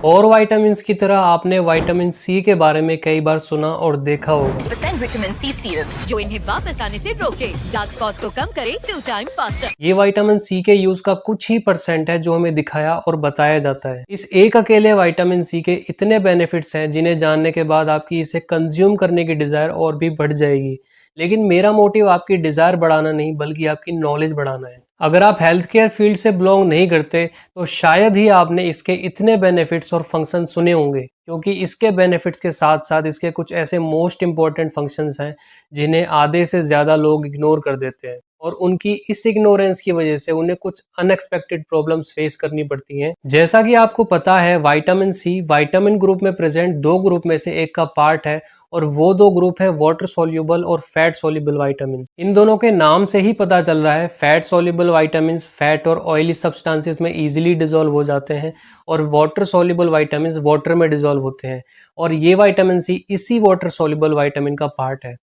और विटामिन्स की तरह आपने विटामिन सी के बारे में कई बार सुना और देखा होगा। विटामिन सी सीरम जो इन्हें वापस आने से रोके, डार्क स्पॉट्स को कम करे 2 टाइम्स फास्टर। ये विटामिन सी के यूज का कुछ ही परसेंट है जो हमें दिखाया और बताया जाता है। इस एक अकेले विटामिन सी के इतने बेनिफिट्स हैं जिन्हें जानने के बाद आपकी इसे कंज्यूम करने की डिजायर और भी बढ़ जाएगी। लेकिन मेरा मोटिव आपकी डिजायर बढ़ाना नहीं बल्कि आपकी नॉलेज बढ़ाना है। अगर आप हेल्थ केयर फील्ड से बिलोंग नहीं करते तो शायद ही आपने इसके इतने बेनिफिट्स और फंक्शन सुने होंगे, क्योंकि इसके बेनिफिट्स के साथ साथ इसके कुछ ऐसे मोस्ट इंपॉर्टेंट फंक्शंस हैं जिन्हें आधे से ज़्यादा लोग इग्नोर कर देते हैं, और उनकी इस इग्नोरेंस की वजह से उन्हें कुछ अनएक्सपेक्टेड प्रॉब्लम्स फेस करनी पड़ती हैं। जैसा कि आपको पता है, विटामिन सी विटामिन ग्रुप में प्रेजेंट दो ग्रुप में से एक का पार्ट है, और वो दो ग्रुप है वाटर सोल्यूबल और फैट सोल्यूबल विटामिन। इन दोनों के नाम से ही पता चल रहा है, फैट सोल्यूबल विटामिन फैट और ऑयली सब्सटेंसेस में इजीली डिसॉल्व हो जाते हैं, और वाटर सोल्यूबल विटामिन वाटर में डिसॉल्व होते हैं, और ये विटामिन सी इसी वाटर सोल्यूबल विटामिन का पार्ट है।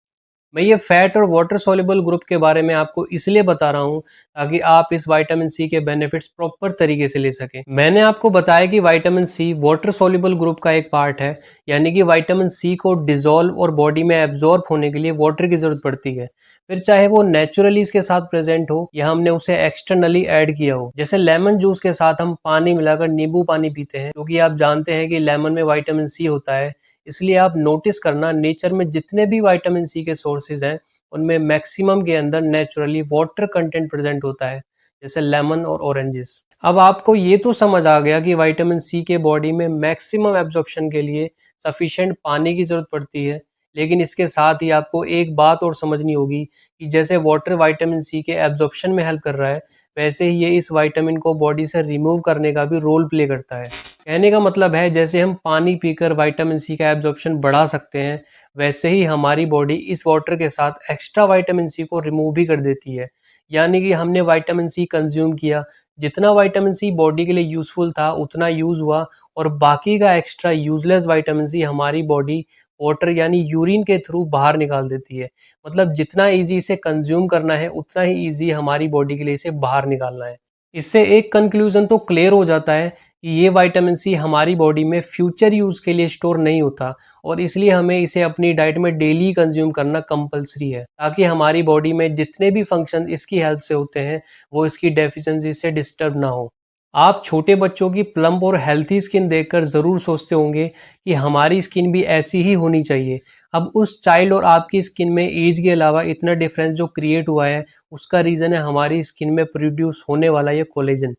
मैं ये फैट और वाटर सोल्यूबल ग्रुप के बारे में आपको इसलिए बता रहा हूँ ताकि आप इस विटामिन सी के बेनिफिट्स प्रॉपर तरीके से ले सकें। मैंने आपको बताया कि vitamin C water soluble group का एक पार्ट है, यानी कि विटामिन सी को डिसॉल्व और बॉडी में एब्जॉर्ब होने के लिए वाटर की जरूरत पड़ती है, फिर चाहे वो नेचुरली इसके साथ प्रेजेंट हो या हमने उसे एक्सटर्नली ऐड किया हो। जैसे लेमन जूस के साथ हम पानी मिलाकर नींबू पानी पीते हैं, क्योंकि आप जानते हैं कि लेमन में विटामिन सी होता है। इसलिए आप नोटिस करना, नेचर में जितने भी विटामिन सी के सोर्सेज हैं उनमें मैक्सिमम के अंदर नेचुरली वाटर कंटेंट प्रेजेंट होता है, जैसे लेमन और ऑरेंजेस। अब आपको ये तो समझ आ गया कि विटामिन सी के बॉडी में मैक्सिमम एब्जॉर्प्शन के लिए सफिशिएंट पानी की जरूरत पड़ती है। लेकिन इसके साथ ही आपको एक बात और समझनी होगी कि जैसे वाटर विटामिन सी के एब्जॉर्प्शन में हेल्प कर रहा है, वैसे ही ये इस विटामिन को बॉडी से रिमूव करने का भी रोल प्ले करता है। कहने का मतलब है, जैसे हम पानी पीकर विटामिन सी का एब्जॉर्प्शन बढ़ा सकते हैं, वैसे ही हमारी बॉडी इस वाटर के साथ एक्स्ट्रा विटामिन सी को रिमूव भी कर देती है। यानी कि हमने विटामिन सी कंज्यूम किया, जितना विटामिन सी बॉडी के लिए यूजफुल था उतना यूज हुआ, और बाकी का एक्स्ट्रा यूजलेस विटामिन सी हमारी बॉडी वाटर यानी यूरिन के थ्रू बाहर निकाल देती है। मतलब जितना ईजी इसे कंज्यूम करना है उतना ही ईजी हमारी बॉडी के लिए इसे बाहर निकालना है। इससे एक कंक्लूजन तो क्लियर हो जाता है कि ये विटामिन सी हमारी बॉडी में फ्यूचर यूज के लिए स्टोर नहीं होता, और इसलिए हमें इसे अपनी डाइट में डेली कंज्यूम करना कंपलसरी है, ताकि हमारी बॉडी में जितने भी फंक्शन इसकी हेल्प से होते हैं वो इसकी डेफिशिएंसी से डिस्टर्ब ना हो। आप छोटे बच्चों की प्लम्प और हेल्थी स्किन देखकर ज़रूर सोचते होंगे कि हमारी स्किन भी ऐसी ही होनी चाहिए। अब उस चाइल्ड और आपकी स्किन में एज के अलावा इतना डिफरेंस जो क्रिएट हुआ है, उसका रीज़न है हमारी स्किन में प्रोड्यूस होने वाला ये कोलेजन।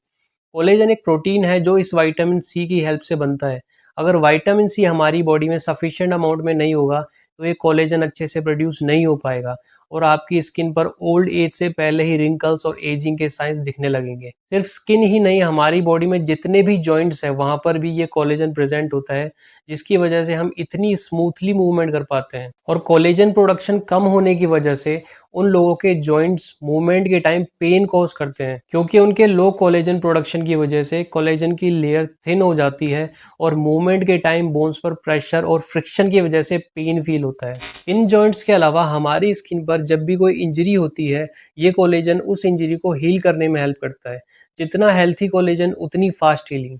कोलेजन एक प्रोटीन है जो इस विटामिन सी की हेल्प से बनता है। अगर विटामिन सी हमारी बॉडी में सफिशिएंट अमाउंट में नहीं होगा तो ये कोलेजन अच्छे से प्रोड्यूस नहीं हो पाएगा, और आपकी स्किन पर ओल्ड एज से पहले ही रिंकल्स और एजिंग के साइंस दिखने लगेंगे। सिर्फ स्किन ही नहीं, हमारी बॉडी में जितने भी जॉइंट्स हैं वहां पर भी ये कोलेजन प्रेजेंट होता है, जिसकी वजह से हम इतनी स्मूथली मूवमेंट कर पाते हैं। और कोलेजन प्रोडक्शन कम होने की वजह से उन लोगों के जॉइंट्स मूवमेंट के टाइम पेन कॉज करते हैं, क्योंकि उनके लो कोलेजन प्रोडक्शन की वजह से कोलेजन की लेयर थिन हो जाती है, और मूवमेंट के टाइम बोन्स पर प्रेशर और फ्रिक्शन की वजह से पेन फील होता है। इन जॉइंट्स के अलावा हमारी स्किन पर जब भी कोई इंजरी होती है, ये कोलेजन उस इंजरी को हील करने में हेल्प करता है। जितना हेल्थी कोलेजन उतनी फास्ट हीलिंग।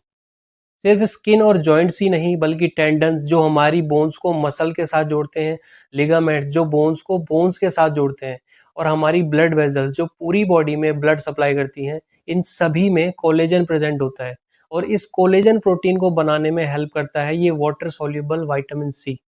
सिर्फ स्किन और जॉइंट्स ही नहीं बल्कि टेंडन्स जो हमारी बोन्स को मसल के साथ जोड़ते हैं, लिगामेंट्स जो बोन्स को बोन्स के साथ जोड़ते हैं, और हमारी ब्लड वेजल्स जो पूरी बॉडी में ब्लड सप्लाई करती हैं, इन सभी में कोलेजन प्रेजेंट होता है, और इस कोलेजन प्रोटीन को बनाने में हेल्प करता है ये वाटर सोल्यूबल विटामिन सी।